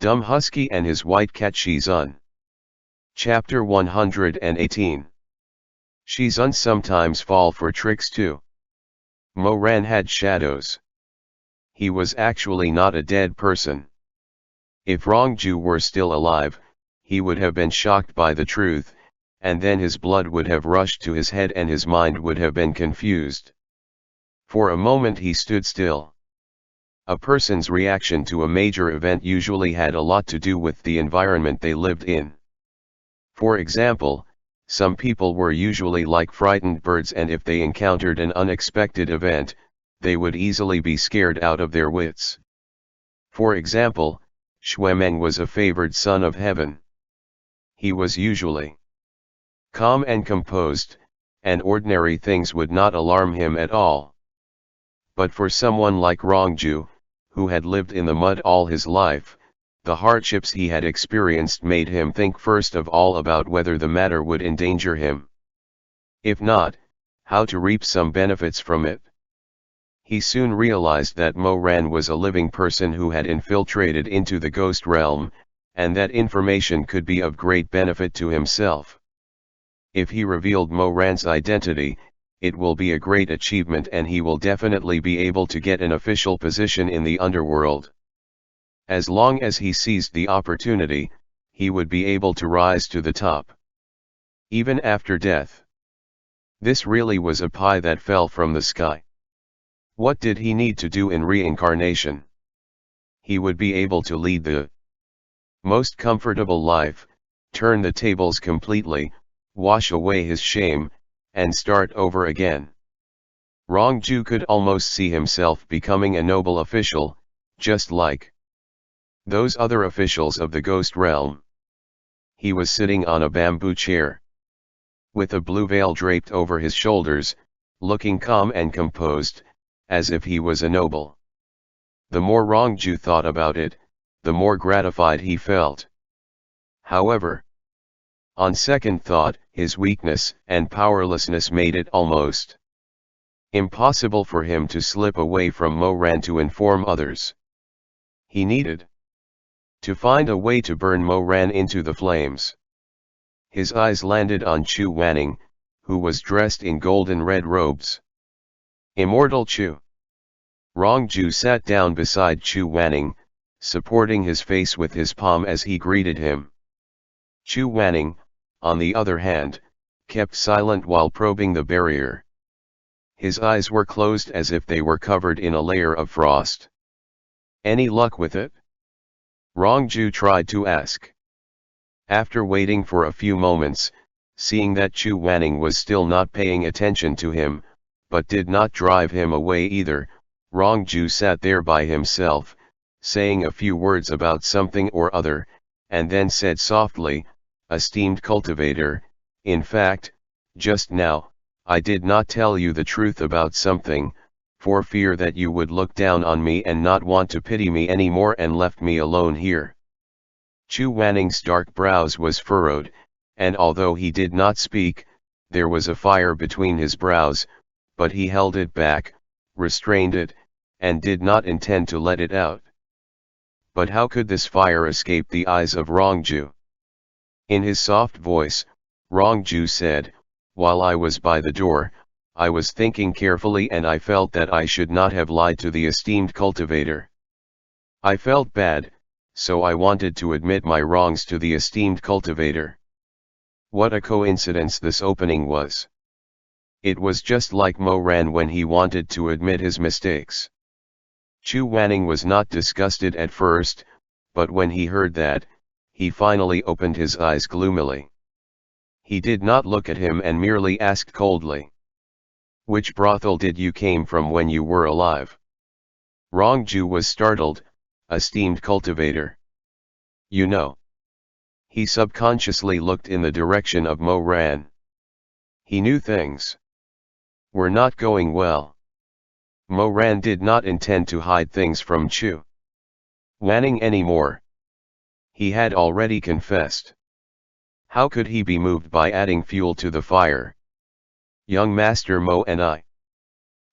Dumb Husky and his white cat Shizun. Chapter 118. Shizun sometimes fall for tricks too. Mo-ran had shadows. He was actually not a dead person. If Rongju were still alive, he would have been shocked by the truth, and then his blood would have rushed to his head and his mind would have been confused. For a moment he stood still. A person's reaction to a major event usually had a lot to do with the environment they lived in. For example, some people were usually like frightened birds, and if they encountered an unexpected event, they would easily be scared out of their wits. For example, Xuemeng was a favored son of heaven. He was usually calm and composed, and ordinary things would not alarm him at all. But for someone like Rongju, who had lived in the mud all his life, the hardships he had experienced made him think first of all about whether the matter would endanger him. If not, how to reap some benefits from it. He soon realized that Mo-ran was a living person who had infiltrated into the ghost realm, and that information could be of great benefit to himself. If he revealed Mo-ran's identity, it will be a great achievement, and he will definitely be able to get an official position in the underworld. As long as he seized the opportunity, he would be able to rise to the top. Even after death. This really was a pie that fell from the sky. What did he need to do in reincarnation? He would be able to lead the most comfortable life, turn the tables completely, wash away his shame, and start over again. Rongju could almost see himself becoming a noble official, just like those other officials of the ghost realm. He was sitting on a bamboo chair, with a blue veil draped over his shoulders, looking calm and composed, as if he was a noble. The more Rongju thought about it, the more gratified he felt. However, on second thought, his weakness and powerlessness made it almost impossible for him to slip away from Mo-ran to inform others. He needed to find a way to burn Mo-ran into the flames. His eyes landed on Chu Wanning, who was dressed in golden red robes. Immortal Chu. Rongju sat down beside Chu Wanning, supporting his face with his palm as he greeted him. Chu Wanning, on the other hand, kept silent while probing the barrier. His eyes were closed as if they were covered in a layer of frost. Any luck with it? Rongju tried to ask. After waiting for a few moments, seeing that Chu Wanning was still not paying attention to him, but did not drive him away either, Rongju sat there by himself, saying a few words about something or other, and then said softly, "Esteemed cultivator, in fact, just now, I did not tell you the truth about something, for fear that you would look down on me and not want to pity me anymore and left me alone here." Chu Wanning's dark brows was furrowed, and although he did not speak, there was a fire between his brows, but he held it back, restrained it, and did not intend to let it out. But how could this fire escape the eyes of Rongju? In his soft voice, Rongju said, "While I was by the door, I was thinking carefully and I felt that I should not have lied to the esteemed cultivator. I felt bad, so I wanted to admit my wrongs to the esteemed cultivator." What a coincidence this opening was. It was just like Mo-ran when he wanted to admit his mistakes. Chu Wanning was not disgusted at first, but when he heard that, he finally opened his eyes gloomily. He did not look at him and merely asked coldly, "Which brothel did you came from when you were alive?" Rongju was startled. "Esteemed cultivator. You know." He subconsciously looked in the direction of Mo-ran. He knew things were not going well. Mo-ran did not intend to hide things from Chu Wanning anymore. He had already confessed. How could he be moved by adding fuel to the fire? "Young Master Mo and I."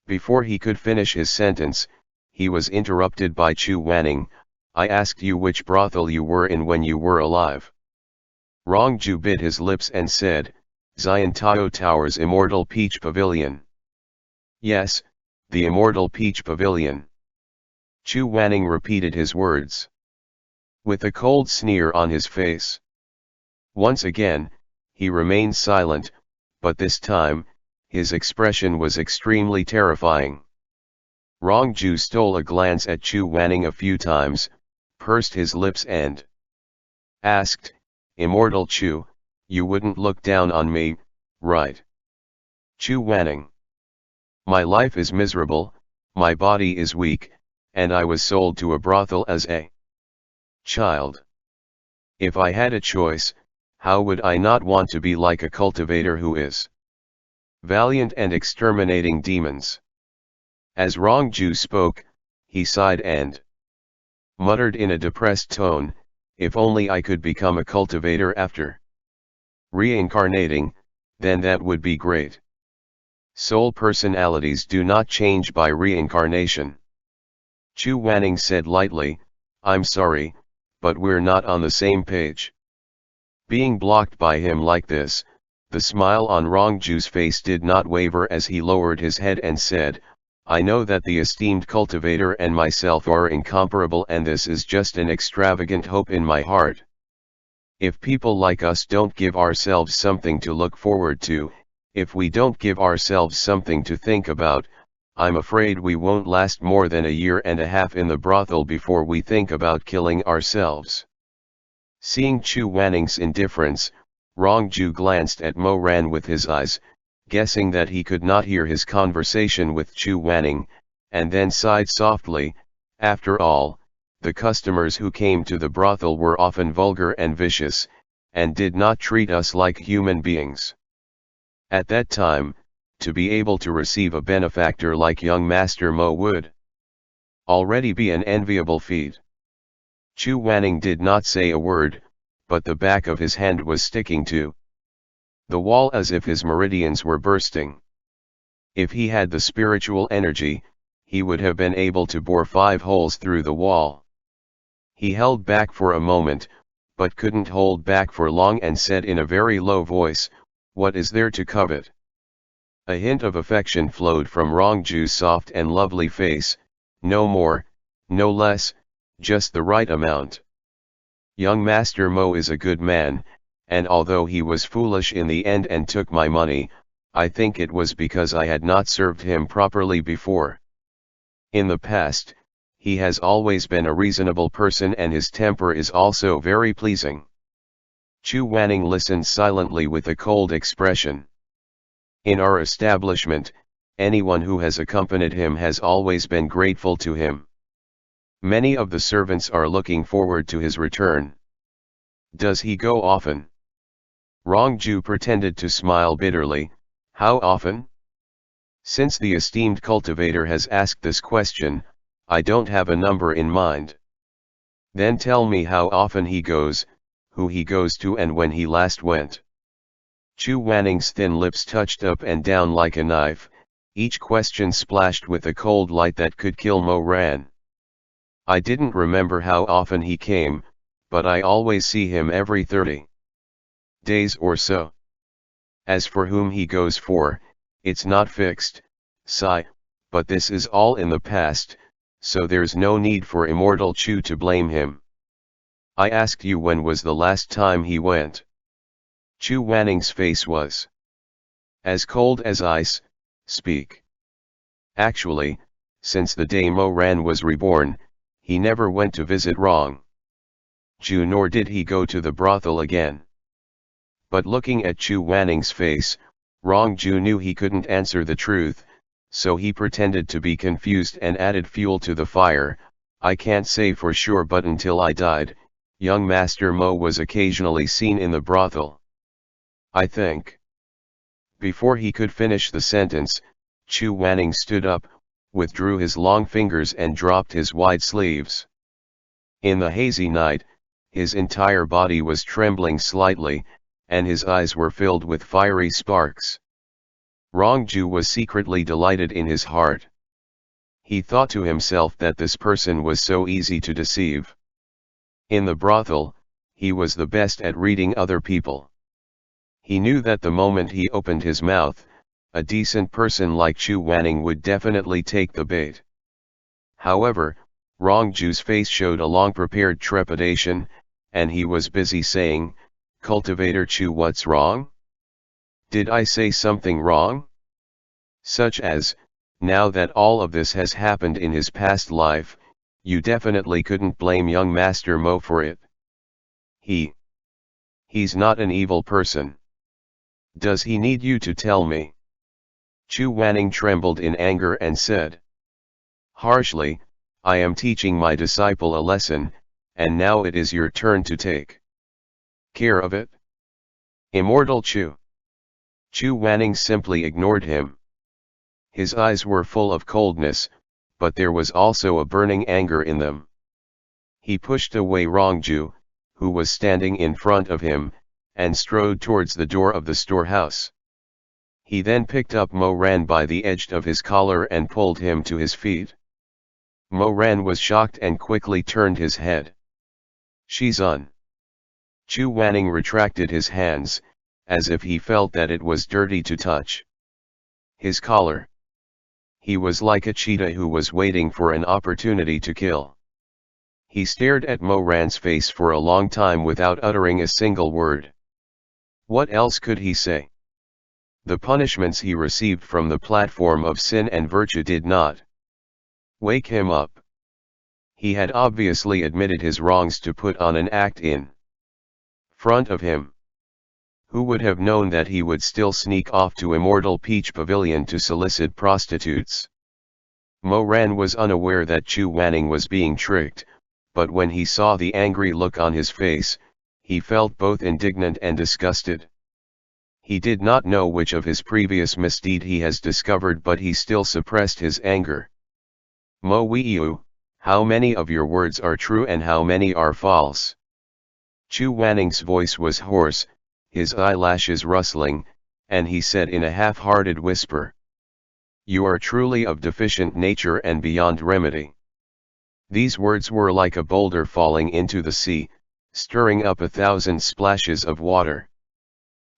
Before he could finish his sentence, he was interrupted by Chu Wanning. I asked you which brothel you were in when you were alive. Rongju bit his lips and said, Xiantao Tower's Immortal Peach Pavilion. Yes, the Immortal Peach Pavilion. Chu Wanning repeated his words, with a cold sneer on his face. Once again, he remained silent, but this time, his expression was extremely terrifying. Rongju stole a glance at Chu Wanning a few times, pursed his lips and asked, Immortal Chu, you wouldn't look down on me, right? Chu Wanning. My life is miserable, my body is weak, and I was sold to a brothel as a child. If I had a choice, how would I not want to be like a cultivator who is valiant and exterminating demons? As Rongju spoke, he sighed and muttered in a depressed tone, if only I could become a cultivator after reincarnating, then that would be great. Soul personalities do not change by reincarnation. Chu Wanning said lightly, I'm sorry, but we're not on the same page. Being blocked by him like this, the smile on Rongju's face did not waver as he lowered his head and said, I know that the esteemed cultivator and myself are incomparable, and this is just an extravagant hope in my heart. If people like us don't give ourselves something to look forward to, if we don't give ourselves something to think about, I'm afraid we won't last more than a year and a half in the brothel before we think about killing ourselves. Seeing Chu Wanning's indifference, Rongju glanced at Mo Ran with his eyes, guessing that he could not hear his conversation with Chu Wanning, and then sighed softly. After all, the customers who came to the brothel were often vulgar and vicious, and did not treat us like human beings. At that time, to be able to receive a benefactor like young Master Mo would already be an enviable feat. Chu Wanning did not say a word, but the back of his hand was sticking to the wall as if his meridians were bursting. If he had the spiritual energy, he would have been able to bore 5 holes through the wall. He held back for a moment, but couldn't hold back for long and said in a very low voice, What is there to covet? A hint of affection flowed from Rongju's soft and lovely face, no more, no less, just the right amount. Young Master Mo is a good man, and although he was foolish in the end and took my money, I think it was because I had not served him properly before. In the past, he has always been a reasonable person and his temper is also very pleasing. Chu Wanning listened silently with a cold expression. In our establishment, anyone who has accompanied him has always been grateful to him. Many of the servants are looking forward to his return. Does he go often? Rongju pretended to smile bitterly. How often? Since the esteemed cultivator has asked this question, I don't have a number in mind. Then tell me how often he goes, who he goes to and when he last went. Chu Wanning's thin lips touched up and down like a knife, each question splashed with a cold light that could kill Mo Ran. I didn't remember how often he came, but I always see him every 30 days or so. As for whom he goes for, it's not fixed, sigh, but this is all in the past, so there's no need for Immortal Chu to blame him. I asked you when was the last time he went. Chu Wanning's face was as cold as ice. Speak. Actually, since the day Mo Ran was reborn, he never went to visit Rongju, nor did he go to the brothel again. But looking at Chu Wanning's face, Rongju knew he couldn't answer the truth, so he pretended to be confused and added fuel to the fire. I can't say for sure, but until I died, young Master Mo was occasionally seen in the brothel. I think. Before he could finish the sentence, Chu Wanning stood up, withdrew his long fingers and dropped his wide sleeves. In the hazy night, his entire body was trembling slightly, and his eyes were filled with fiery sparks. Rongju was secretly delighted in his heart. He thought to himself that this person was so easy to deceive. In the brothel, he was the best at reading other people. He knew that the moment he opened his mouth, a decent person like Chu Wanning would definitely take the bait. However, Rongju's face showed a long-prepared trepidation, and he was busy saying, "Cultivator Chu, what's wrong? Did I say something wrong?" Such as, now that all of this has happened in his past life, you definitely couldn't blame young Master Mo for it. He's not an evil person. Does he need you to tell me? Chu Wanning trembled in anger and said harshly, "I am teaching my disciple a lesson, and now it is your turn to take care of it." Immortal Chu. Chu Wanning simply ignored him. His eyes were full of coldness, but there was also a burning anger in them. He pushed away Rongju, who was standing in front of him, and strode towards the door of the storehouse. He then picked up Mo Ran by the edge of his collar and pulled him to his feet. Mo Ran was shocked and quickly turned his head. "Shizun." Chu Wanning retracted his hands, as if he felt that it was dirty to touch his collar. He was like a cheetah who was waiting for an opportunity to kill. He stared at Mo Ran's face for a long time without uttering a single word. What else could he say? The punishments he received from the platform of sin and virtue did not wake him up. He had obviously admitted his wrongs to put on an act in front of him. Who would have known that he would still sneak off to Immortal Peach Pavilion to solicit prostitutes? Mo Ran was unaware that Chu Wanning was being tricked, but when he saw the angry look on his face, he felt both indignant and disgusted. He did not know which of his previous misdeed he has discovered, but he still suppressed his anger. "Mo Weiyu, how many of your words are true and how many are false?" Chu Wanning's voice was hoarse, his eyelashes rustling, and he said in a half-hearted whisper, "You are truly of deficient nature and beyond remedy." These words were like a boulder falling into the sea, stirring up 1,000 splashes of water.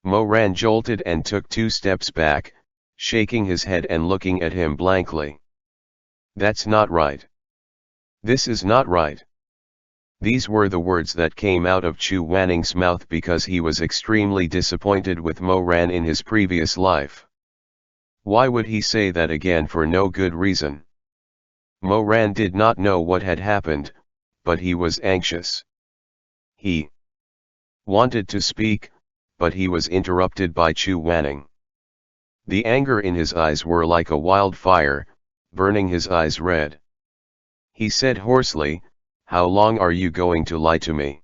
Mo Ran jolted and took 2 steps back, shaking his head and looking at him blankly. "That's not right. This is not right." These were the words that came out of Chu Wanning's mouth because he was extremely disappointed with Mo Ran in his previous life. Why would he say that again for no good reason? Mo Ran did not know what had happened, but he was anxious. He wanted to speak, but he was interrupted by Chu Wanning. The anger in his eyes were like a wildfire, burning his eyes red. He said hoarsely, "How long are you going to lie to me?"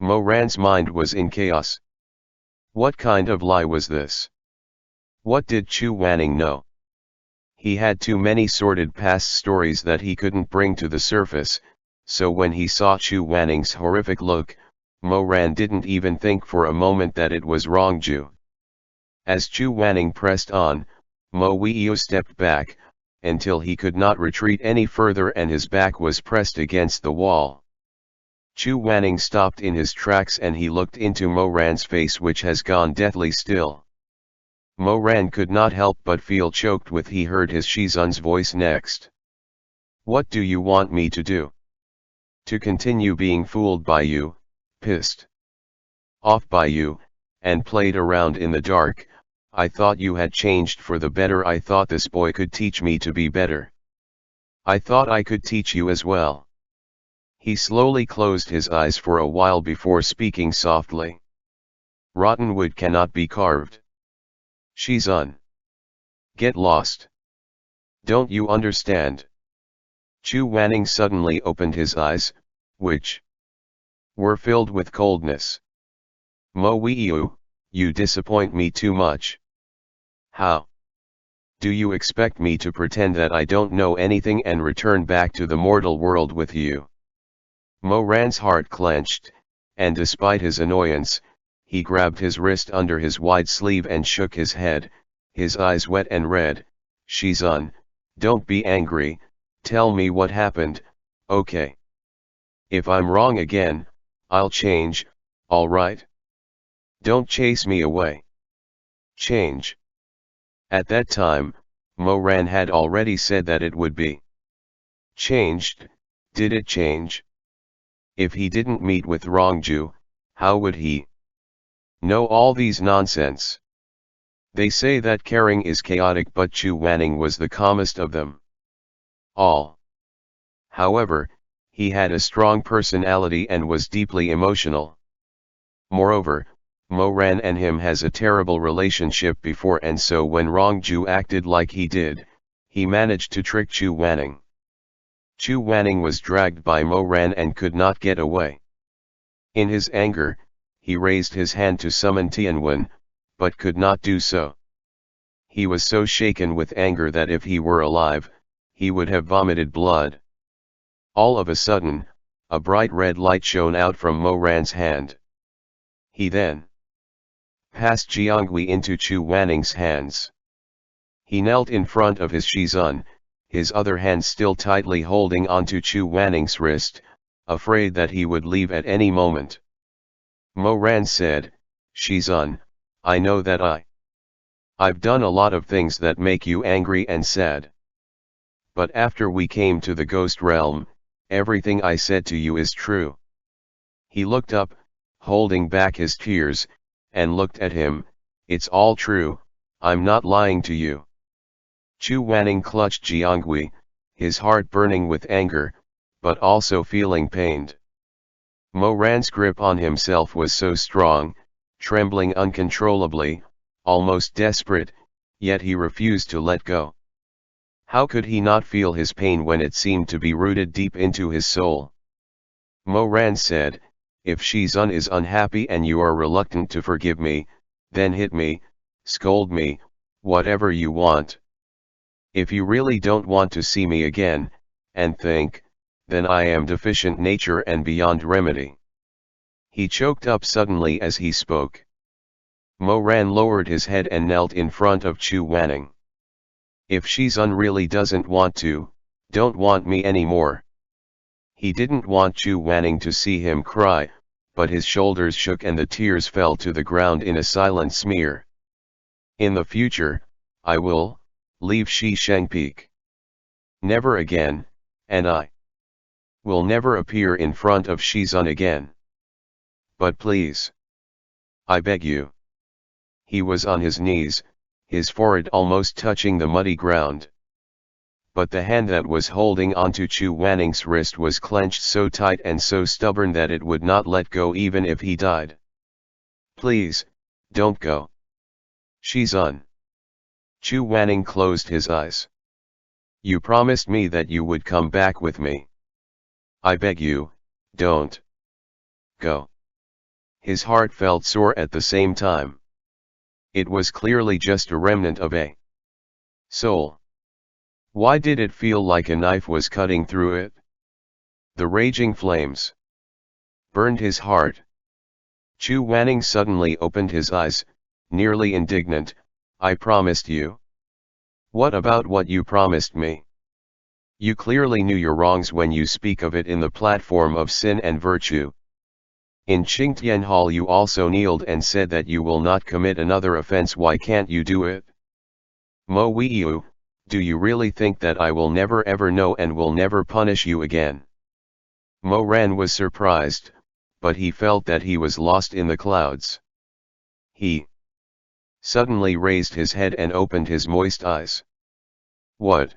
Mo Ran's mind was in chaos. What kind of lie was this? What did Chu Wanning know? He had too many sordid past stories that he couldn't bring to the surface, so when he saw Chu Wanning's horrific look, Mo Ran didn't even think for a moment that it was Rongju. As Chu Wanning pressed on, Mo Weiyu stepped back, until he could not retreat any further and his back was pressed against the wall. Chu Wanning stopped in his tracks and he looked into Mo Ran's face, which has gone deathly still. Mo Ran could not help but feel choked with he heard his Shizun's voice next. "What do you want me to do? To continue being fooled by you, pissed off by you, and played around in the dark? I thought you had changed for the better. I thought this boy could teach me to be better. I thought I could teach you as well." He slowly closed his eyes for a while before speaking softly. "Rotten wood cannot be carved. Shizun. Get lost. Don't you understand?" Chu Wanning suddenly opened his eyes, which were filled with coldness. "Mo Weiyu, you disappoint me too much. How do you expect me to pretend that I don't know anything and return back to the mortal world with you?" Mo Ran's heart clenched, and despite his annoyance, he grabbed his wrist under his wide sleeve and shook his head, his eyes wet and red. "Shizun, don't be angry, tell me what happened, okay?" If I'm wrong again, I'll change, alright? Don't chase me away. Change. At that time, Moran had already said that it would be changed. Did it change? If he didn't meet with Rongju, how would he know all these nonsense? They say that Kering is chaotic, but Chu Wanning was the calmest of them all. However, he had a strong personality and was deeply emotional. Moreover, Moran and him has a terrible relationship before, and so when Rongju acted like he did, he managed to trick Chu Wanning. Chu Wanning was dragged by Moran and could not get away. In his anger, he raised his hand to summon Tianwen, but could not do so. He was so shaken with anger that if he were alive, he would have vomited blood. All of a sudden, a bright red light shone out from Moran's hand. He then passed Jiangui into Chu Wanning's hands. He knelt in front of his Shizun, his other hand still tightly holding onto Chu Wanning's wrist, afraid that he would leave at any moment. Moran said, "Shizun, I know that I've done a lot of things that make you angry and sad. But after we came to the ghost realm, everything I said to you is true." He looked up, holding back his tears, and looked at him. "It's all true, I'm not lying to you." Chu Wanning clutched Jiangui, his heart burning with anger, but also feeling pained. Moran's grip on himself was so strong, trembling uncontrollably, almost desperate, yet he refused to let go. How could he not feel his pain when it seemed to be rooted deep into his soul? Moran said, "If Shizun is unhappy and you are reluctant to forgive me, then hit me, scold me, whatever you want. If you really don't want to see me again, and think, then I am deficient nature and beyond remedy." He choked up suddenly as he spoke. Moran lowered his head and knelt in front of Chu Wanning. "If Shizun really don't want me anymore." He didn't want Chu Wanning to see him cry, but his shoulders shook and the tears fell to the ground in a silent smear. "In the future, I will leave Shi Sheng Peak. Never again, and I will never appear in front of Shizun again. But please, I beg you." He was on his knees, his forehead almost touching the muddy ground. But the hand that was holding onto Chu Wanning's wrist was clenched so tight and so stubborn that it would not let go even if he died. "Please, don't go. Shizun." Chu Wanning closed his eyes. "You promised me that you would come back with me. I beg you, don't go." His heart felt sore at the same time. It was clearly just a remnant of a soul. Why did it feel like a knife was cutting through it? The raging flames burned his heart. Chu Wanning suddenly opened his eyes, nearly indignant. "I promised you? What about what you promised me? You clearly knew your wrongs when you speak of it in the platform of sin and virtue. In Qingtian Hall you also kneeled and said that you will not commit another offense. Why can't you do it? Mo Weiyu, do you really think that I will never ever know and will never punish you again?" Moran was surprised, but he felt that he was lost in the clouds. He suddenly raised his head and opened his moist eyes. "What?"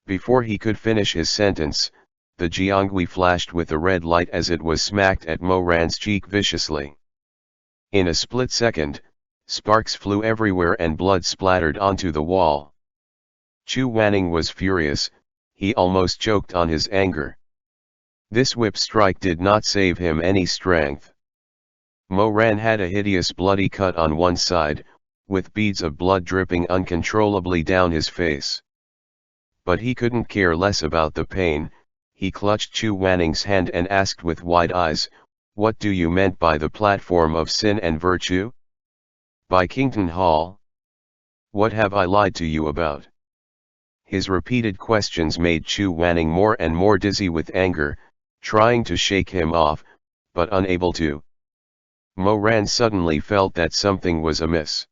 Before he could finish his sentence, the Jiangui flashed with a red light as it was smacked at Moran's cheek viciously. In a split second, sparks flew everywhere and blood splattered onto the wall. Chu Wanning was furious, he almost choked on his anger. This whip strike did not save him any strength. Moran had a hideous bloody cut on one side, with beads of blood dripping uncontrollably down his face. But he couldn't care less about the pain. He clutched Chu Wanning's hand and asked with wide eyes, "What do you meant by the platform of sin and virtue? By Qingtian Hall? What have I lied to you about?" His repeated questions made Chu Wanning more and more dizzy with anger, trying to shake him off, but unable to. Moran suddenly felt that something was amiss.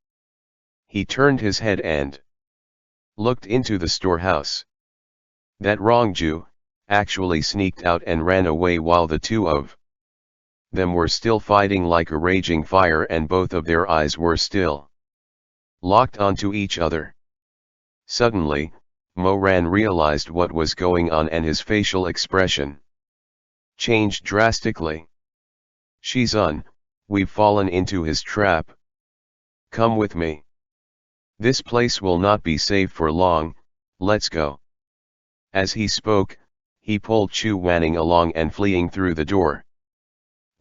He turned his head and looked into the storehouse. That wrong Jew actually sneaked out and ran away while the two of them were still fighting like a raging fire, and both of their eyes were still locked onto each other. Suddenly, Moran realized what was going on, and his facial expression changed drastically. Shizun, we've fallen into his trap. Come with me. This place will not be safe for long, let's go. As he spoke, he pulled Chu Wanning along and fleeing through the door.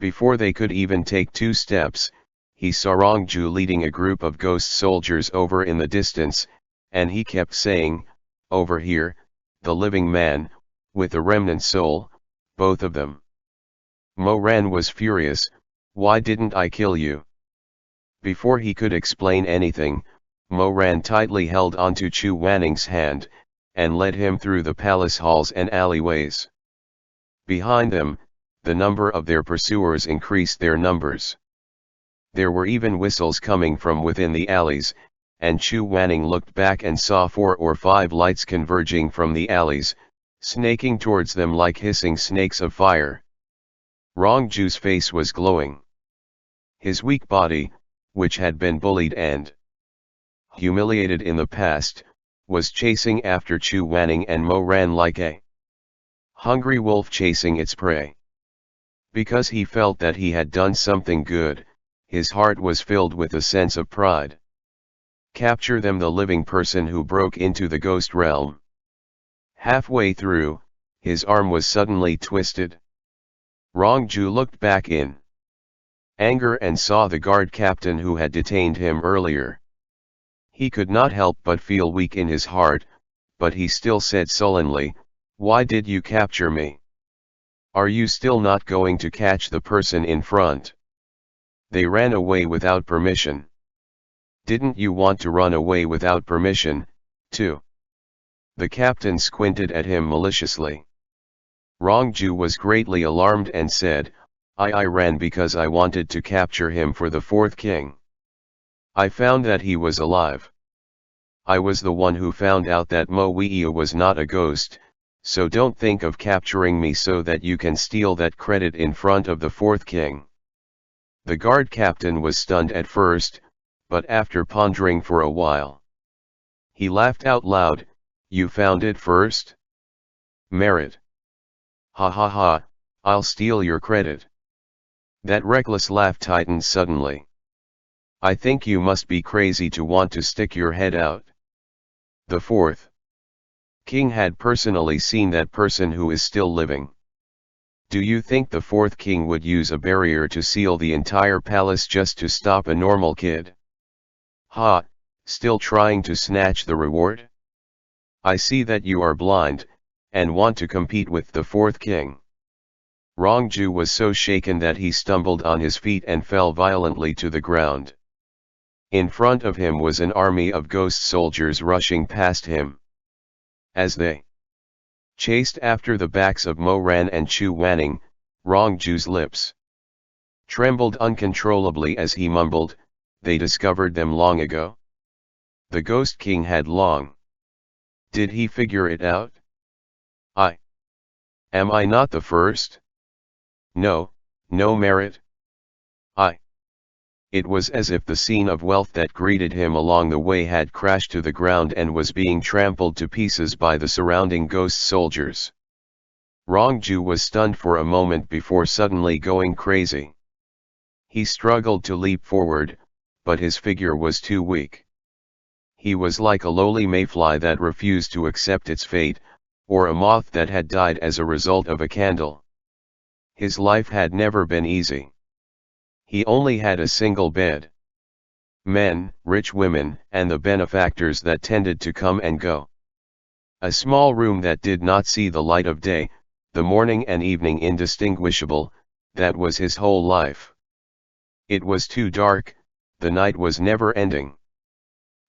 Before they could even take 2 steps, he saw Rongju leading a group of ghost soldiers over in the distance, and he kept saying, "Over here, the living man, with a remnant soul, both of them." Moran was furious. "Why didn't I kill you?" Before he could explain anything, Moran tightly held onto Chu Wanning's hand, and led him through the palace halls and alleyways. Behind them, the number of their pursuers increased their numbers. There were even whistles coming from within the alleys, and Chu Wanning looked back and saw 4 or 5 lights converging from the alleys, snaking towards them like hissing snakes of fire. Rongju's face was glowing. His weak body, which had been bullied and humiliated in the past, was chasing after Chu Wanning and Moran like a hungry wolf chasing its prey. Because he felt that he had done something good, his heart was filled with a sense of pride. Capture them, the living person who broke into the ghost realm. Halfway through, his arm was suddenly twisted. Rongju looked back in anger and saw the guard captain who had detained him earlier. He could not help but feel weak in his heart, but he still said sullenly, "Why did you capture me? Are you still not going to catch the person in front? They ran away without permission. Didn't you want to run away without permission, too?" The captain squinted at him maliciously. Rongju was greatly alarmed and said, I ran because I wanted to capture him for the 4th king. I found that he was alive. I was the one who found out that Mo Weiya was not a ghost, so don't think of capturing me so that you can steal that credit in front of the 4th king." The guard captain was stunned at first, but after pondering for a while, he laughed out loud. "You found it first? Merit. Ha ha ha, I'll steal your credit." That reckless laugh tightened suddenly. "I think you must be crazy to want to stick your head out." The 4th king had personally seen that person who is still living. Do you think the 4th king would use a barrier to seal the entire palace just to stop a normal kid? Ha, still trying to snatch the reward? I see that you are blind, and want to compete with the 4th king. Rongju was so shaken that he stumbled on his feet and fell violently to the ground. In front of him was an army of ghost soldiers rushing past him. As they chased after the backs of Moran and Chu Wanning, Rongju's lips trembled uncontrollably as he mumbled, "They discovered them long ago. The Ghost King had long. Did he figure it out? Am I not the first? No, no merit. It was as if the scene of wealth that greeted him along the way had crashed to the ground and was being trampled to pieces by the surrounding ghost soldiers. Rongju was stunned for a moment before suddenly going crazy. He struggled to leap forward, but his figure was too weak. He was like a lowly mayfly that refused to accept its fate, or a moth that had died as a result of a candle. His life had never been easy. He only had a single bed. Men, rich women, and the benefactors that tended to come and go. A small room that did not see the light of day, the morning and evening indistinguishable, that was his whole life. It was too dark, the night was never ending.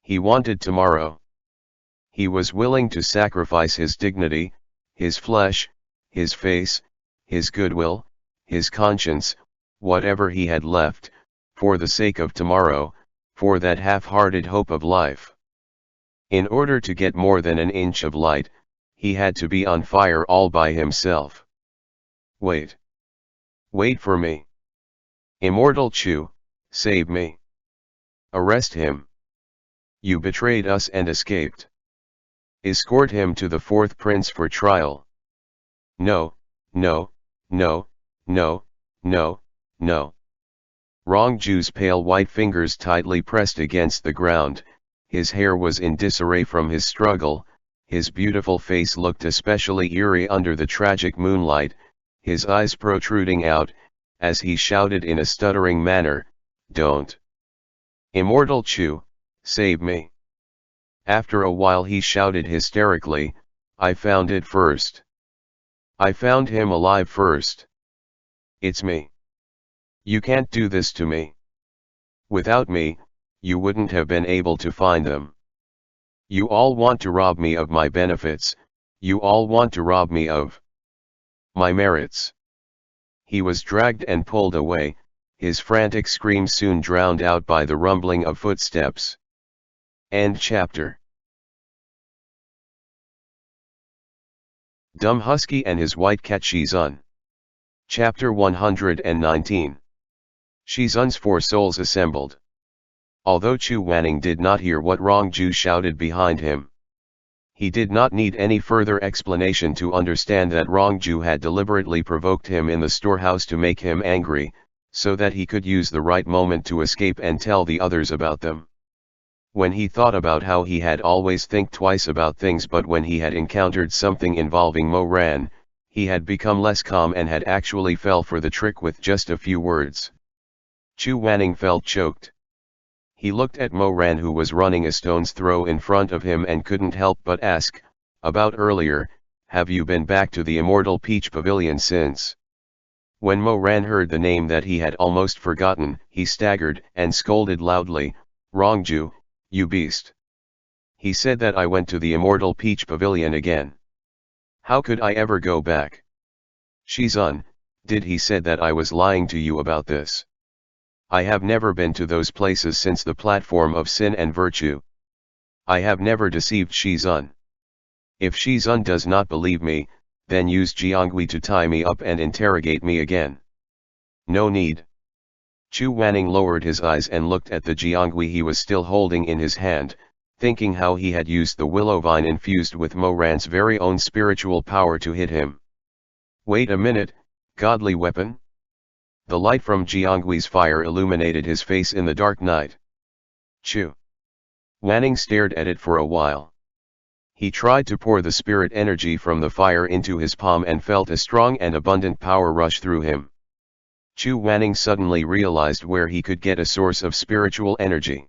He wanted tomorrow. He was willing to sacrifice his dignity, his flesh, his face, his goodwill, his conscience, whatever he had left, for the sake of tomorrow, for that half-hearted hope of life. In order to get more than an inch of light, he had to be on fire all by himself. Wait. Wait for me. Immortal Chu, save me. Arrest him. You betrayed us and escaped. Escort him to the fourth prince for trial. No, no, no, no, no, no. Rongju's pale white fingers tightly pressed against the ground, his hair was in disarray from his struggle, his beautiful face looked especially eerie under the tragic moonlight, his eyes protruding out, as he shouted in a stuttering manner, "Don't! Immortal Chu, save me!" After a while he shouted hysterically, "I found it first. I found him alive first. It's me. You can't do this to me. Without me, you wouldn't have been able to find them. You all want to rob me of my benefits, you all want to rob me of my merits." He was dragged and pulled away, his frantic screams soon drowned out by the rumbling of footsteps. End chapter. Dumb Husky and his white cat Shizun. Chapter 119. Shizun's four souls assembled. Although Chu Wanning did not hear what Rongju shouted behind him, he did not need any further explanation to understand that Rongju had deliberately provoked him in the storehouse to make him angry, so that he could use the right moment to escape and tell the others about them. When he thought about how he had always think twice about things, but when he had encountered something involving Mo Ran, he had become less calm and had actually fell for the trick with just a few words. Chu Wanning felt choked. He looked at Mo Ran, who was running a stone's throw in front of him, and couldn't help but ask, "About earlier, have you been back to the Immortal Peach Pavilion since?" When Mo Ran heard the name that he had almost forgotten, he staggered and scolded loudly, "Rongju, you beast! He said that I went to the Immortal Peach Pavilion again. How could I ever go back? Shizun, did he said that I was lying to you about this? I have never been to those places since the platform of sin and virtue. I have never deceived Shizun. If Shizun does not believe me, then use Jiangui to tie me up and interrogate me again. No need." Chu Wanning lowered his eyes and looked at the Jiangui he was still holding in his hand, thinking how he had used the willow vine infused with Mo Ran's very own spiritual power to hit him. "Wait a minute, godly weapon?" The light from Jiangui's fire illuminated his face in the dark night. Chu Wanning stared at it for a while. He tried to pour the spirit energy from the fire into his palm and felt a strong and abundant power rush through him. Chu Wanning suddenly realized where he could get a source of spiritual energy.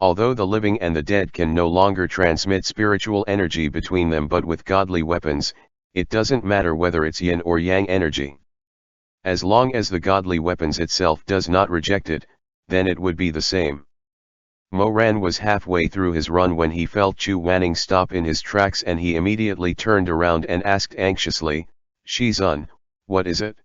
Although the living and the dead can no longer transmit spiritual energy between them, but with godly weapons, it doesn't matter whether it's yin or yang energy. As long as the godly weapons itself does not reject it, then it would be the same. Mo Ran was halfway through his run when he felt Chu Wanning stop in his tracks, and he immediately turned around and asked anxiously, "Shizun, what is it?"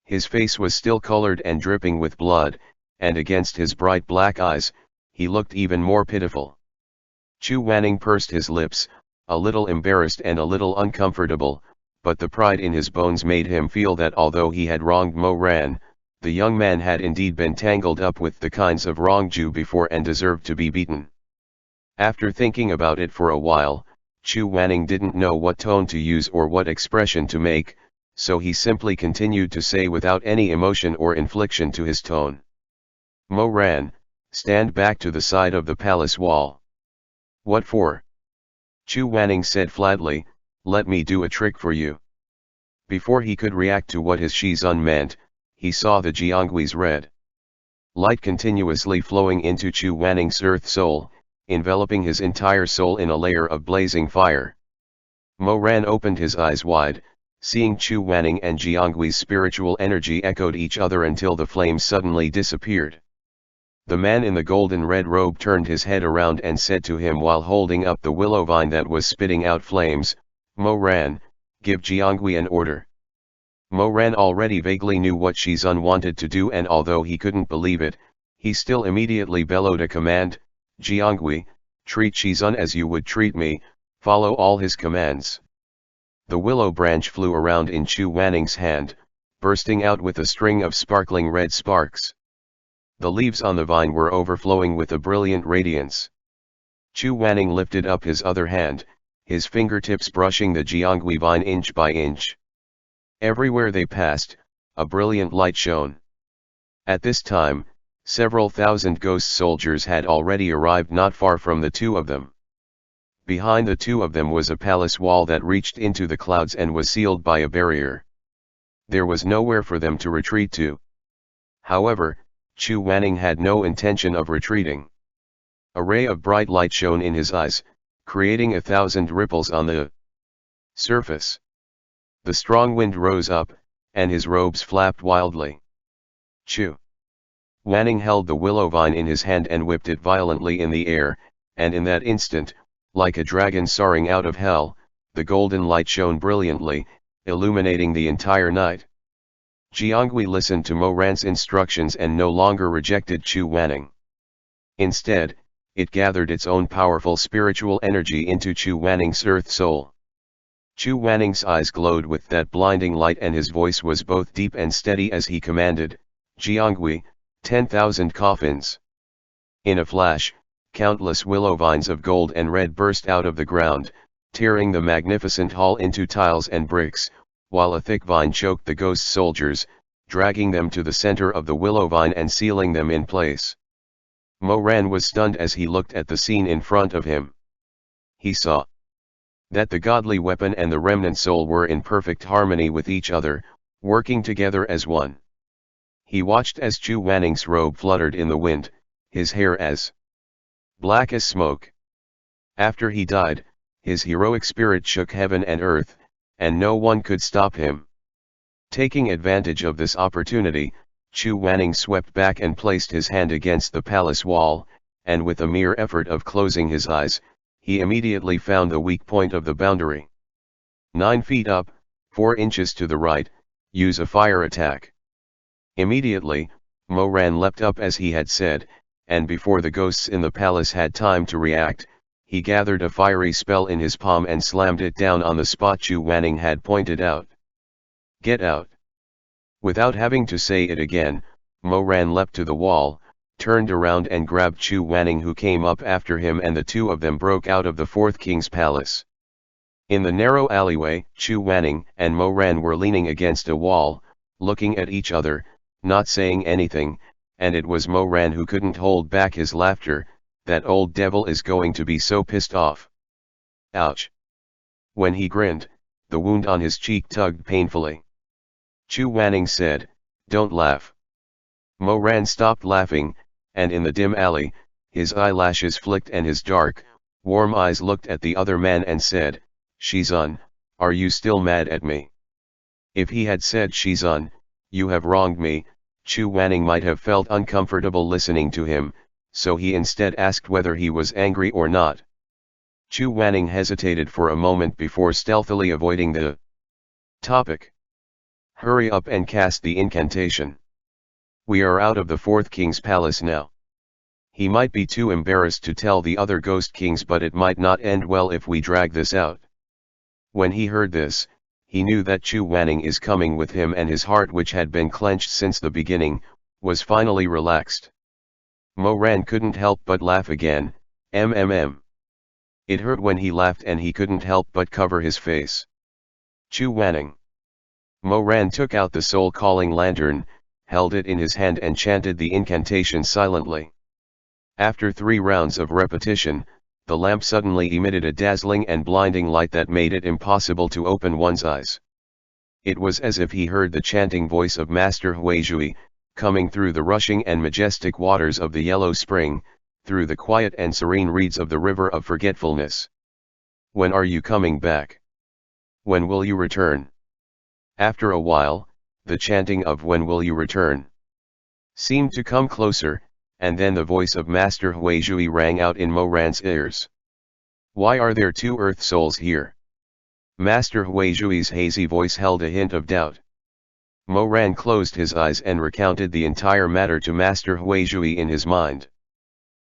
His face was still colored and dripping with blood, and against his bright black eyes, he looked even more pitiful. Chu Wanning pursed his lips, a little embarrassed and a little uncomfortable, but the pride in his bones made him feel that although he had wronged Mo Ran, the young man had indeed been tangled up with the kinds of Rongju before and deserved to be beaten. After thinking about it for a while, Chu Wanning didn't know what tone to use or what expression to make, so he simply continued to say without any emotion or inflection to his tone, "Mo Ran, stand back to the side of the palace wall." "What for?" Chu Wanning said flatly, "Let me do a trick for you." Before he could react to what his Shizun meant, he saw the Jiangui's red light continuously flowing into Chu Wanning's earth soul, enveloping his entire soul in a layer of blazing fire. Mo Ran opened his eyes wide, seeing Chu Wanning and Jiangui's spiritual energy echoed each other until the flames suddenly disappeared. The man in the golden red robe turned his head around and said to him while holding up the willow vine that was spitting out flames, "Mo Ran, give Jiangui an order." Moran already vaguely knew what Shizun wanted to do, and although he couldn't believe it, he still immediately bellowed a command: Jiangui, treat Shizun as you would treat me, follow all his commands. The willow branch flew around in Chu Wanning's hand, bursting out with a string of sparkling red sparks. The leaves on the vine were overflowing with a brilliant radiance. Chu Wanning lifted up his other hand, his fingertips brushing the Jiangui vine inch by inch. Everywhere they passed, a brilliant light shone. At this time, several thousand ghost soldiers had already arrived not far from the two of them. Behind the two of them was a palace wall that reached into the clouds and was sealed by a barrier. There was nowhere for them to retreat to. However, Chu Wanning had no intention of retreating. A ray of bright light shone in his eyes, creating 1,000 ripples on the surface. The strong wind rose up, and his robes flapped wildly. Chu Wanning held the willow vine in his hand and whipped it violently in the air, and in that instant, like a dragon soaring out of hell, the golden light shone brilliantly, illuminating the entire night. Jiangui listened to Moran's instructions and no longer rejected Chu Wanning. Instead, it gathered its own powerful spiritual energy into Chu Wanning's earth soul. Chu Wanning's eyes glowed with that blinding light, and his voice was both deep and steady as he commanded, Jiangui, 10,000 coffins. In a flash, countless willow vines of gold and red burst out of the ground, tearing the magnificent hall into tiles and bricks, while a thick vine choked the ghost soldiers, dragging them to the center of the willow vine and sealing them in place. Moran was stunned as he looked at the scene in front of him. He saw that the godly weapon and the remnant soul were in perfect harmony with each other, working together as one. He watched as Chu Wanning's robe fluttered in the wind, his hair as black as smoke. After he died, his heroic spirit shook heaven and earth, and no one could stop him. Taking advantage of this opportunity, Chu Wanning swept back and placed his hand against the palace wall, and with a mere effort of closing his eyes, he immediately found the weak point of the boundary. 9 feet up, 4 inches to the right, use a fire attack. Immediately, Moran leapt up as he had said, and before the ghosts in the palace had time to react, he gathered a fiery spell in his palm and slammed it down on the spot Chu Wanning had pointed out. Get out! Without having to say it again, Moran leapt to the wall, turned around and grabbed Chu Wanning, who came up after him, and the two of them broke out of the fourth king's palace. In the narrow alleyway, Chu Wanning and Moran were leaning against a wall, looking at each other, not saying anything, and it was Moran who couldn't hold back his laughter. That old devil is going to be so pissed off. Ouch! When he grinned, the wound on his cheek tugged painfully. Chu Wanning said, "Don't laugh." Moran stopped laughing, and in the dim alley, his eyelashes flicked and his dark, warm eyes looked at the other man and said, "Shizun, are you still mad at me?" If he had said, "Shizun, you have wronged me," Chu Wanning might have felt uncomfortable listening to him, so he instead asked whether he was angry or not. Chu Wanning hesitated for a moment before stealthily avoiding the topic. "Hurry up and cast the incantation. We are out of the fourth king's palace now." He might be too embarrassed to tell the other ghost kings, but it might not end well if we drag this out. When he heard this, he knew that Chu Wanning is coming with him, and his heart, which had been clenched since the beginning, was finally relaxed. Moran couldn't help but laugh again. It hurt when he laughed, and he couldn't help but cover his face. Chu Wanning. Moran took out the soul-calling lantern, held it in his hand and chanted the incantation silently. After 3 rounds of repetition, the lamp suddenly emitted a dazzling and blinding light that made it impossible to open one's eyes. It was as if he heard the chanting voice of Master Huizhui, coming through the rushing and majestic waters of the Yellow Spring, through the quiet and serene reeds of the River of Forgetfulness. "When are you coming back? When will you return?" After a while, the chanting of "When will you return?" seemed to come closer, and then the voice of Master Huizhui rang out in Moran's ears. "Why are there 2 earth souls here?" Master Huizhui's hazy voice held a hint of doubt. Moran closed his eyes and recounted the entire matter to Master Huizhui in his mind.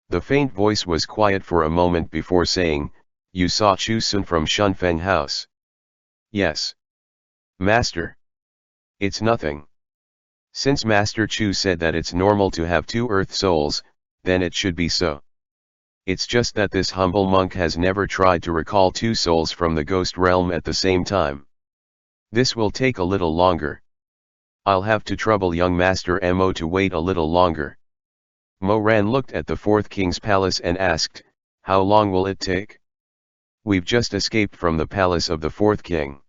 The faint voice was quiet for a moment before saying, "You saw Shizun from Shunfeng House?" "Yes. Master. It's nothing. Since Master Chu said that it's normal to have two earth souls, then it should be so. It's just that this humble monk has never tried to recall two souls from the ghost realm at the same time. This will take a little longer. I'll have to trouble young Master Mo to wait a little longer." Moran looked at the fourth king's palace and asked, "How long will it take?" "We've just escaped from the palace of the fourth king.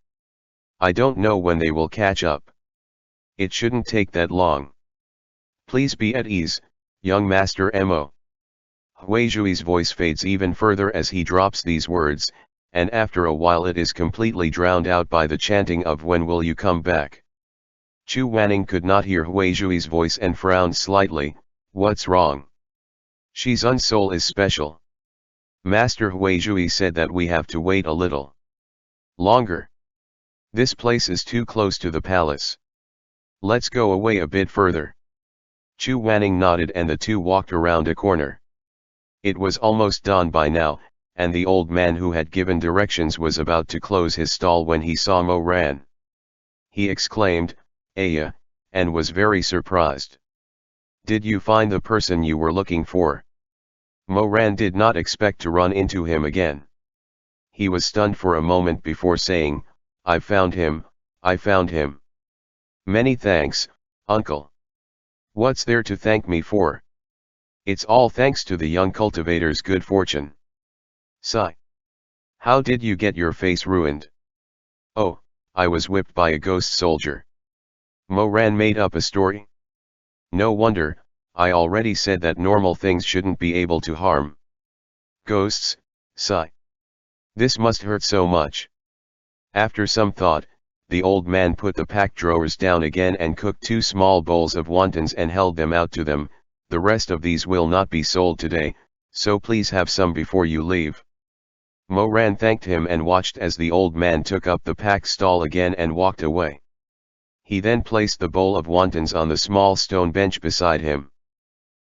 I don't know when they will catch up. It shouldn't take that long. Please be at ease, young Master Mo." Huizhui's voice fades even further as he drops these words, and after a while it is completely drowned out by the chanting of "When will you come back?" Chu Wanning could not hear Huizhui's voice and frowned slightly. "What's wrong?" "Shizun's soul is special. Master Huizhui said that we have to wait a little longer. This place is too close to the palace. Let's go away a bit further." Chu Wanning nodded and the two walked around a corner. It was almost dawn by now, and the old man who had given directions was about to close his stall when he saw Moran. He exclaimed, "Aya," and was very surprised. "Did you find the person you were looking for?" Moran did not expect to run into him again. He was stunned for a moment before saying, I found him. "Many thanks, uncle." "What's there to thank me for? It's all thanks to the young cultivator's good fortune." "Sigh. How did you get your face ruined?" "Oh, I was whipped by a ghost soldier." Moran made up a story. "No wonder, I already said that normal things shouldn't be able to harm ghosts." Sigh. "This must hurt so much." After some thought, the old man put the packed drawers down again and cooked 2 small bowls of wontons and held them out to them. "The rest of these will not be sold today, so please have some before you leave." Moran thanked him and watched as the old man took up the packed stall again and walked away. He then placed the bowl of wontons on the small stone bench beside him.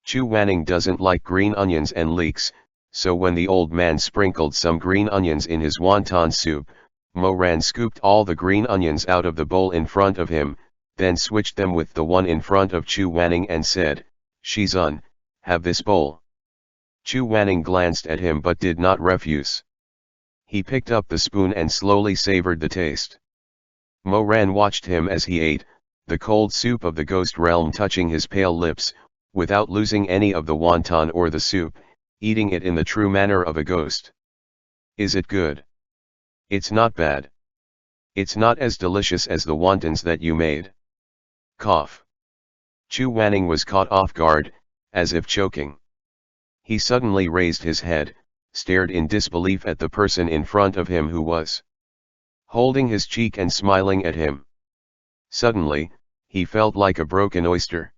Chu Wanning doesn't like green onions and leeks, so when the old man sprinkled some green onions in his wonton soup, Moran scooped all the green onions out of the bowl in front of him, then switched them with the one in front of Chu Wanning and said, "Shizun, have this bowl." Chu Wanning glanced at him but did not refuse. He picked up the spoon and slowly savored the taste. Moran watched him as he ate, the cold soup of the ghost realm touching his pale lips, without losing any of the wonton or the soup, eating it in the true manner of a ghost. "Is it good?" "It's not bad. It's not as delicious as the wontons that you made." Cough. Chu Wanning was caught off guard, as if choking. He suddenly raised his head, stared in disbelief at the person in front of him who was holding his cheek and smiling at him. Suddenly, he felt like a broken oyster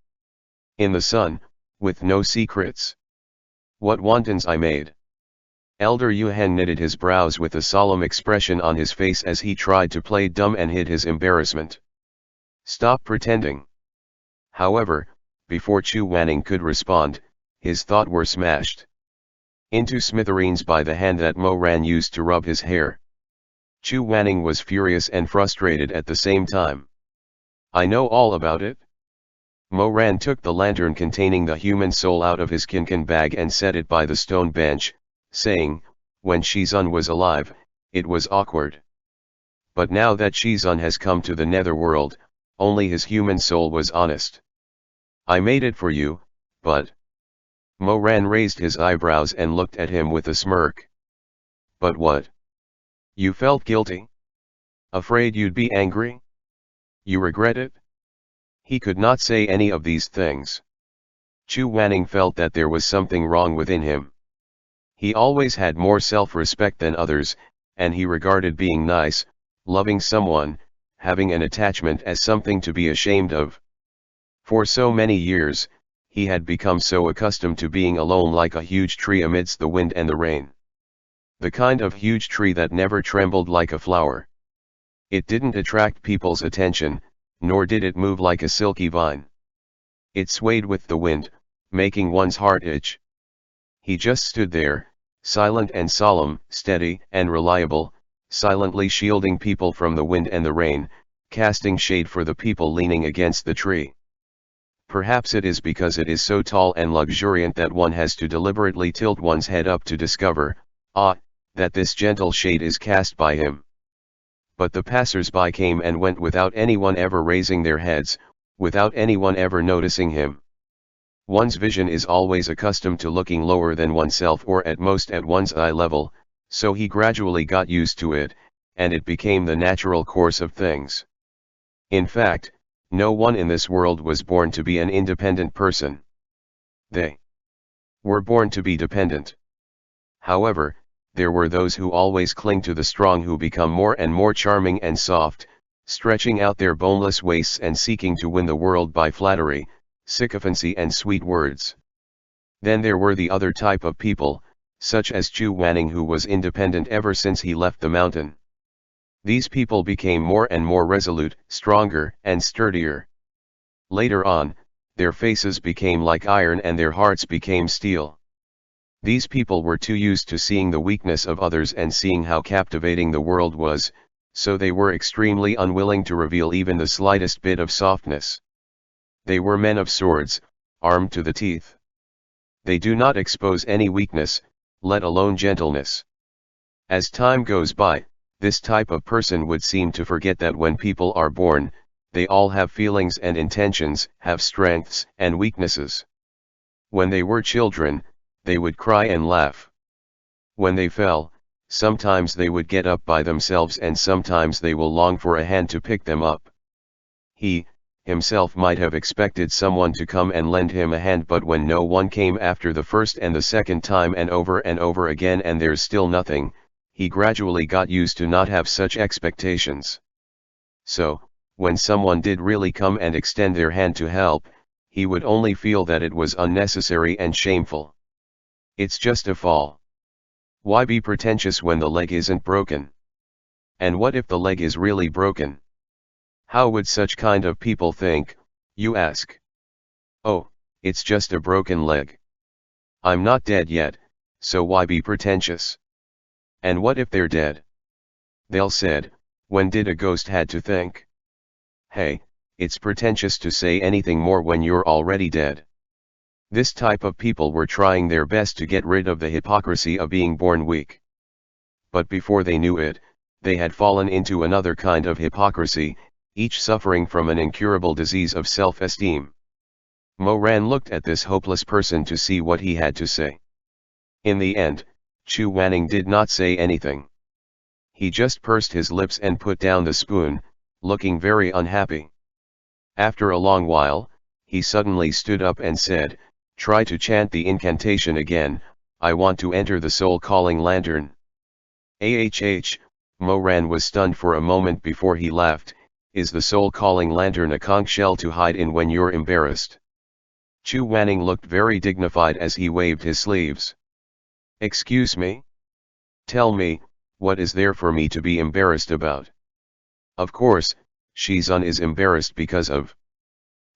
in the sun, with no secrets. "What wontons I made." Elder Yuhan knitted his brows with a solemn expression on his face as he tried to play dumb and hid his embarrassment. "Stop pretending." However, before Chu Wanning could respond, his thoughts were smashed into smithereens by the hand that Moran used to rub his hair. Chu Wanning was furious and frustrated at the same time. "I know all about it." Moran took the lantern containing the human soul out of his kinkan bag and set it by the stone bench, saying, "When Shizun was alive, it was awkward. But now that Shizun has come to the netherworld, only his human soul was honest. I made it for you, but..." Moran raised his eyebrows and looked at him with a smirk. "But what? You felt guilty? Afraid you'd be angry? You regret it?" He could not say any of these things. Chu Wanning felt that there was something wrong within him. He always had more self-respect than others, and he regarded being nice, loving someone, having an attachment as something to be ashamed of. For so many years, he had become so accustomed to being alone like a huge tree amidst the wind and the rain. The kind of huge tree that never trembled like a flower. It didn't attract people's attention, nor did it move like a silky vine. It swayed with the wind, making one's heart itch. He just stood there, silent and solemn, steady and reliable, silently shielding people from the wind and the rain, casting shade for the people leaning against the tree. Perhaps it is because it is so tall and luxuriant that one has to deliberately tilt one's head up to discover, that this gentle shade is cast by him. But the passers-by came and went without anyone ever raising their heads, without anyone ever noticing him. One's vision is always accustomed to looking lower than oneself or at most at one's eye level, so he gradually got used to it, and it became the natural course of things. In fact, no one in this world was born to be an independent person. They were born to be dependent. However, there were those who always cling to the strong, who become more and more charming and soft, stretching out their boneless waists and seeking to win the world by flattery, sycophancy and sweet words. Then there were the other type of people, such as Chu Wanning, who was independent ever since he left the mountain. These people became more and more resolute, stronger and sturdier. Later on, their faces became like iron and their hearts became steel. These people were too used to seeing the weakness of others and seeing how captivating the world was, so they were extremely unwilling to reveal even the slightest bit of softness. They were men of swords, armed to the teeth. They do not expose any weakness, let alone gentleness. As time goes by, this type of person would seem to forget that when people are born, they all have feelings and intentions, have strengths and weaknesses. When they were children, they would cry and laugh. When they fell, sometimes they would get up by themselves and sometimes they will long for a hand to pick them up. He, himself might have expected someone to come and lend him a hand, but when no one came after the first and the second time and over again and there's still nothing, he gradually got used to not have such expectations. So, when someone did really come and extend their hand to help, he would only feel that it was unnecessary and shameful. It's just a fall. Why be pretentious when the leg isn't broken? And what if the leg is really broken? How would such kind of people think, you ask? Oh, it's just a broken leg. I'm not dead yet, so why be pretentious? And what if they're dead? They'll said, when did a ghost had to think? Hey, it's pretentious to say anything more when you're already dead. This type of people were trying their best to get rid of the hypocrisy of being born weak. But before they knew it, they had fallen into another kind of hypocrisy, each suffering from an incurable disease of self-esteem. Moran looked at this hopeless person to see what he had to say. In the end, Chu Wanning did not say anything. He just pursed his lips and put down the spoon, looking very unhappy. After a long while, he suddenly stood up and said, "Try to chant the incantation again, I want to enter the soul-calling lantern." Moran was stunned for a moment before he laughed. Is the soul-calling lantern a conch shell to hide in when you're embarrassed? Chu Wanning looked very dignified as he waved his sleeves. Excuse me? Tell me, what is there for me to be embarrassed about? Of course, Shizun is embarrassed because of...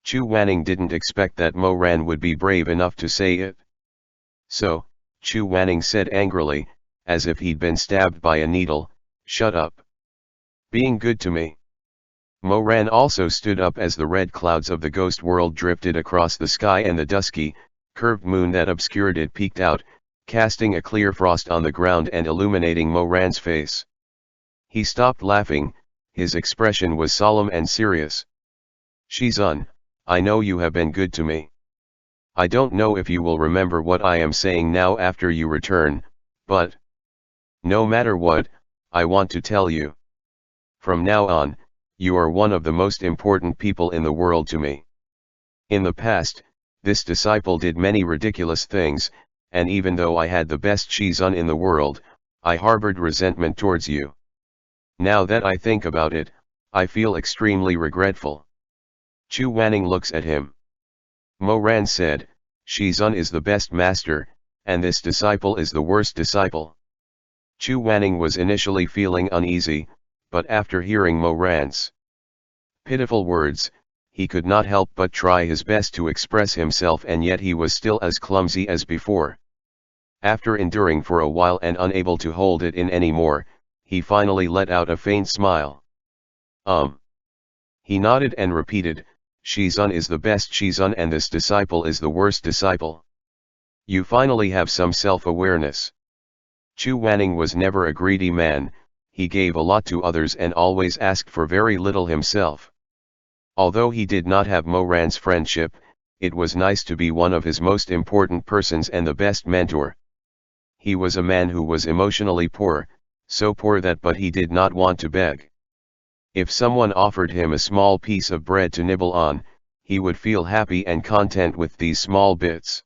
Chu Wanning didn't expect that Moran would be brave enough to say it. So, Chu Wanning said angrily, as if he'd been stabbed by a needle, "Shut up. Being good to me." Moran also stood up as the red clouds of the ghost world drifted across the sky and the dusky, curved moon that obscured it peeked out, casting a clear frost on the ground and illuminating Moran's face. He stopped laughing, his expression was solemn and serious. "Shizun, I know you have been good to me. I don't know if you will remember what I am saying now after you return, but... no matter what, I want to tell you. From now on, you are one of the most important people in the world to me. In the past, this disciple did many ridiculous things, and even though I had the best Shizun in the world, I harbored resentment towards you. Now that I think about it, I feel extremely regretful." Chu Wanning looks at him. Moran said, "Shizun is the best master, and this disciple is the worst disciple." Chu Wanning was initially feeling uneasy, but after hearing Moran's Pitiful words, he could not help but try his best to express himself, and yet he was still as clumsy as before. After enduring for a while and unable to hold it in any more, he finally let out a faint smile. He nodded and repeated, Shizun is the best Shizun and this disciple is the worst disciple. You finally have some self-awareness. Chu Wanning was never a greedy man, he gave a lot to others and always asked for very little himself. Although he did not have Mo Ran's friendship, it was nice to be one of his most important persons and the best mentor. He was a man who was emotionally poor, so poor that but he did not want to beg. If someone offered him a small piece of bread to nibble on, he would feel happy and content with these small bits.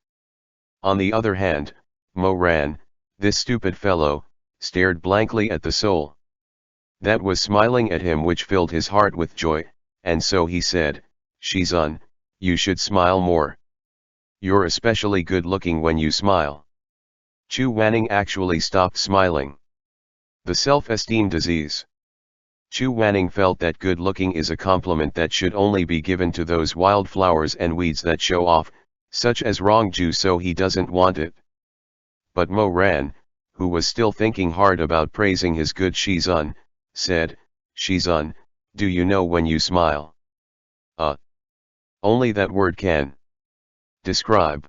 On the other hand, Mo Ran, this stupid fellow, stared blankly at the soul that was smiling at him, which filled his heart with joy, and so he said, Shizun, you should smile more. You're especially good looking when you smile. Chu Wanning actually stopped smiling. The self-esteem disease. Chu Wanning felt that good looking is a compliment that should only be given to those wildflowers and weeds that show off, such as Rongju, so he doesn't want it. But Mo Ran, who was still thinking hard about praising his good Shizun, said, Shizun, do you know when you smile? Only that word can describe.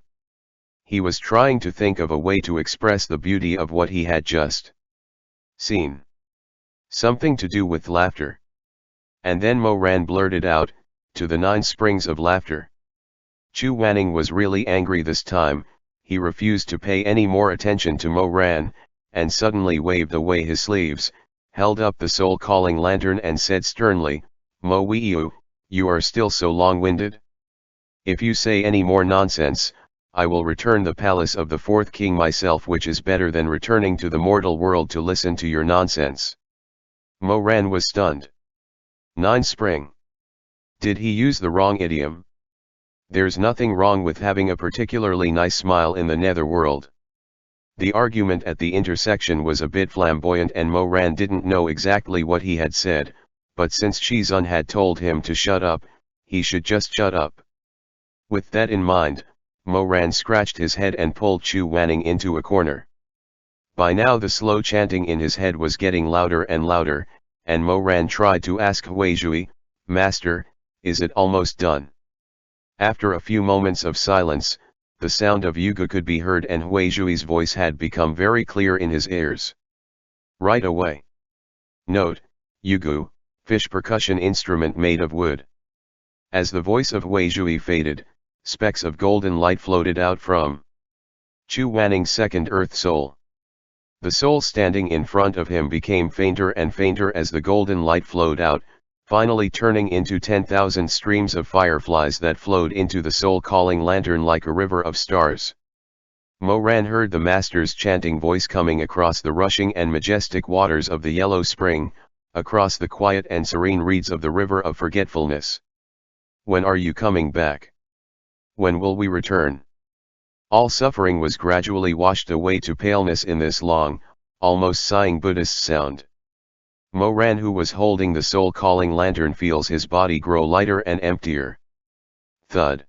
He was trying to think of a way to express the beauty of what he had just seen. Something to do with laughter. And then Mo Ran blurted out, to the 9 springs of laughter. Chu Wanning was really angry this time. He refused to pay any more attention to Mo Ran, and suddenly waved away his sleeves, held up the soul-calling lantern and said sternly, Mo Weiyu, you are still so long-winded? If you say any more nonsense, I will return the palace of the 4th king myself, which is better than returning to the mortal world to listen to your nonsense. Mo Ran was stunned. 9 spring. Did he use the wrong idiom? There's nothing wrong with having a particularly nice smile in the netherworld. The argument at the intersection was a bit flamboyant and Mo Ran didn't know exactly what he had said, but since Shizun had told him to shut up, he should just shut up. With that in mind, Mo Ran scratched his head and pulled Chu Wanning into a corner. By now the slow chanting in his head was getting louder and louder, and Mo Ran tried to ask Huizhui, Master, is it almost done? After a few moments of silence, the sound of Yugu could be heard and Huizhui's voice had become very clear in his ears. Right away. Note, Yugu, fish percussion instrument made of wood. As the voice of Huizhui faded, specks of golden light floated out from Chu Wanning's second earth soul. The soul standing in front of him became fainter and fainter as the golden light flowed out, finally turning into 10,000 streams of fireflies that flowed into the soul-calling lantern like a river of stars. Mo Ran heard the master's chanting voice coming across the rushing and majestic waters of the yellow spring, across the quiet and serene reeds of the river of forgetfulness. When are you coming back? When will we return? All suffering was gradually washed away to paleness in this long, almost sighing Buddhist sound. Mo Ran, who was holding the soul-calling lantern, feels his body grow lighter and emptier. Thud.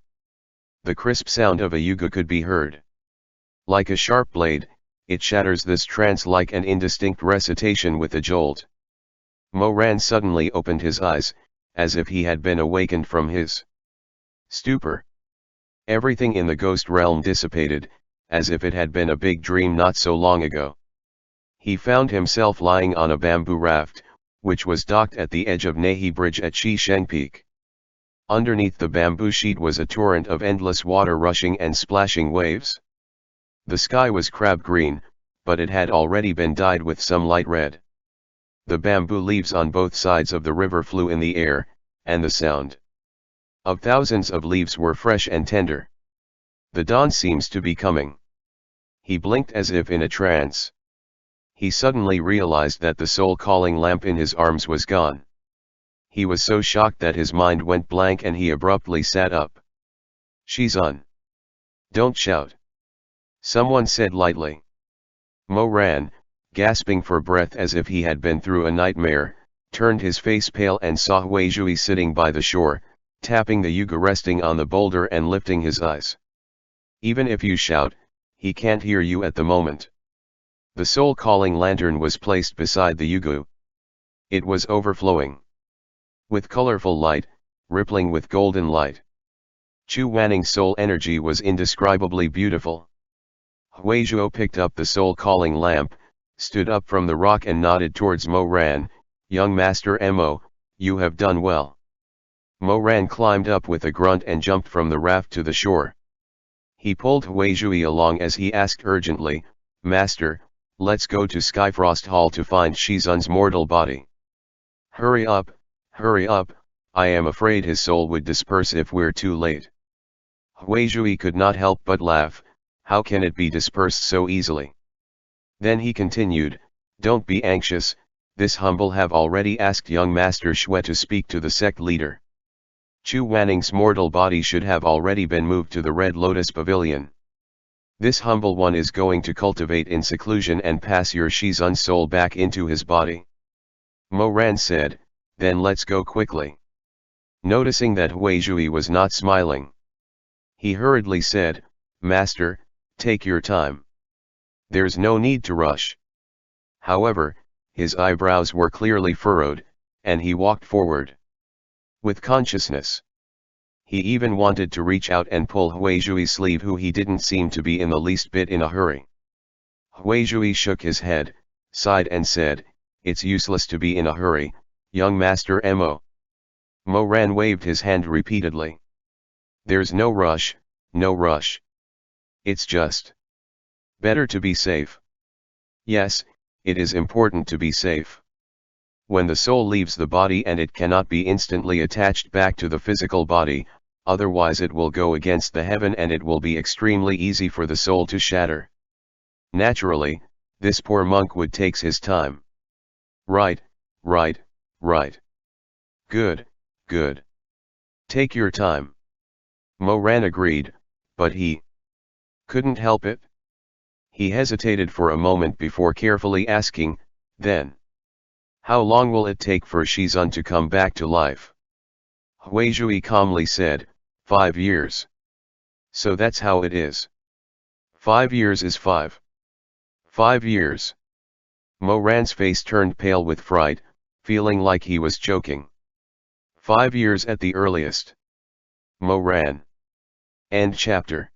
The crisp sound of a yuga could be heard. Like a sharp blade, it shatters this trance-like and indistinct recitation with a jolt. Mo Ran suddenly opened his eyes, as if he had been awakened from his stupor. Everything in the ghost realm dissipated, as if it had been a big dream not so long ago. He found himself lying on a bamboo raft, which was docked at the edge of Nehi Bridge at Shisheng Peak. Underneath the bamboo sheet was a torrent of endless water rushing and splashing waves. The sky was crab green, but it had already been dyed with some light red. The bamboo leaves on both sides of the river flew in the air, and the sound of thousands of leaves were fresh and tender. The dawn seems to be coming. He blinked as if in a trance. He suddenly realized that the soul-calling lamp in his arms was gone. He was so shocked that his mind went blank and he abruptly sat up. Shizun. Don't shout. Someone said lightly. Mo Ran, gasping for breath as if he had been through a nightmare, turned his face pale and saw Huizhui sitting by the shore, tapping the yuga resting on the boulder and lifting his eyes. Even if you shout, he can't hear you at the moment. The soul-calling lantern was placed beside the yuga. It was overflowing with colorful light, rippling with golden light. Chu Wanning's soul energy was indescribably beautiful. Huizhui picked up the soul-calling lamp, stood up from the rock and nodded towards Mo Ran. "Young Master Mo, you have done well." Mo Ran climbed up with a grunt and jumped from the raft to the shore. He pulled Huizhui along as he asked urgently, "Master, let's go to Skyfrost Hall to find Shizun's mortal body. Hurry up, I am afraid his soul would disperse if we're too late." Huizhui could not help but laugh. How can it be dispersed so easily? Then he continued, "Don't be anxious, this humble have already asked young Master Xue to speak to the sect leader. Chu Wanning's mortal body should have already been moved to the Red Lotus Pavilion. This humble one is going to cultivate in seclusion and pass your Shizun soul back into his body." Mo Ran said, "Then let's go quickly." Noticing that Huizhui was not smiling, he hurriedly said, "Master, take your time. There's no need to rush." However, his eyebrows were clearly furrowed, and he walked forward with consciousness. He even wanted to reach out and pull Huizhui's sleeve, who he didn't seem to be in the least bit in a hurry. Huizhui shook his head, sighed and said, "It's useless to be in a hurry, young Master Mo." Mo Ran waved his hand repeatedly. "There's no rush, no rush. It's just better to be safe." Yes, it is important to be safe. When the soul leaves the body, and it cannot be instantly attached back to the physical body, otherwise it will go against the heaven and it will be extremely easy for the soul to shatter. Naturally, this poor monk would take his time. Right. Good. Take your time." Mo Ran agreed, but he couldn't help it. He hesitated for a moment before carefully asking, "Then, how long will it take for Shizun to come back to life?" Huizhui calmly said, 5 years. "So that's how it is. 5 years is 5 years. Mo Ran's face turned pale with fright, feeling like he was choking. 5 years at the earliest. Mo Ran. End chapter.